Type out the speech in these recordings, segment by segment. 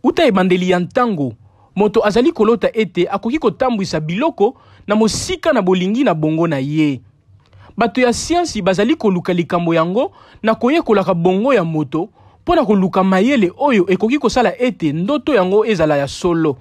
Uta ebandeli ya ntango, moto azali kolota ete akoki kotambwisa biloko na mosika na bolingi na bongo na ye. Bato ya siansi bazali koluka likambo yango na koyekolaka bongo ya moto pona koluka mayele oyo ekoki kosala ete ndoto yango ezala ya solo.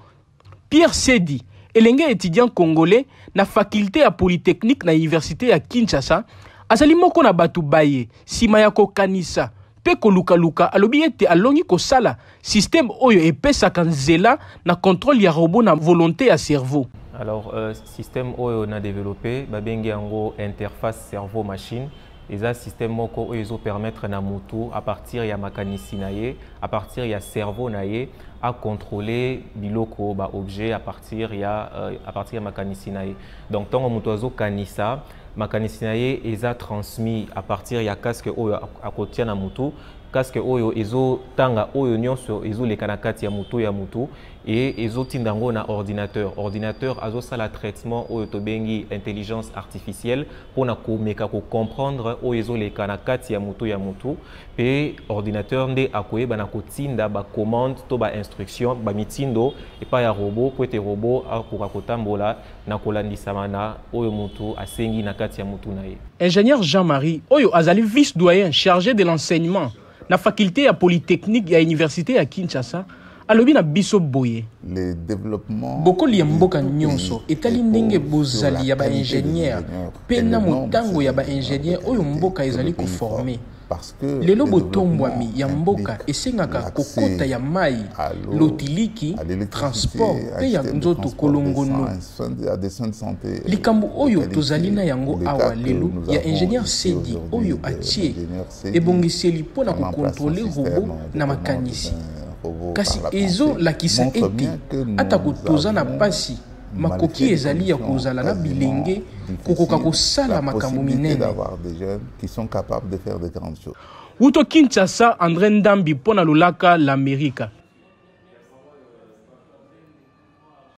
Pierre Sedi, elenge étudiant congolais na faculté ya Polytechnique na Université ya Kinshasa, azali moko na batu baye sima ya kokanisa pe koluka alobi ete alongi kosala système oyo epesaka nzela na contrôle ya robot na volonté ya cerveau. Alors, système oyo na développé babengi yango interface cerveau-machine. Et un système moko oyo ezo permettre na mutu à partir ya makanisi na ye, à partir ya cerveau na ye, à contrôler biloko ba objet à partir ya makanisi na ye. Donc tant mutu azo kanisa makanisi na ye eza transmis à partir ya casque oyo akotia na mutu. Casque oyo ezo tanga oyo nyonso ezo leka na kati ya mutu et ezo tindango na ordinateur azo sala traitement oyo tobengi intelligence artificielle pour na komeka ko comprendre oyo ezo leka na kati ya mutu pe ordinateur nde akoyeba na kotinda ba commande to ba instruction ba mitindo et pas ya robot po ete robot akoka kotambola na kolandisama na oyo mutu asengi na kati ya mutu na ye. Ingénieur Jean-Marie oyo azali vice doyen chargé de l'enseignement na faculté ya Polytechnique ya Université ya Kinshasa alobi na biso boye. Le développement bokoli ya mboka nyonso etali ndenge bozali ya ba ingénieur pe na motango ya ba ingénieur oyo mboka ezali ko former. Lelo botombwami ya mboka esengaka kokota ya mai, lotiliki, transport pe ya nzoto kolongono. Likambo oyo tozali na yango awa lelo ya ingénieur Sedi oyo atie ebongiseli pona kokontrole robot na makanisi. Kasi ezo lakisa ete ata kotoza na pasi makoki ezali ya kozala na bilenge kokoka kosala makambo minene. Uto Kinshasa, André Ndambi pona lolaka l'Amérique.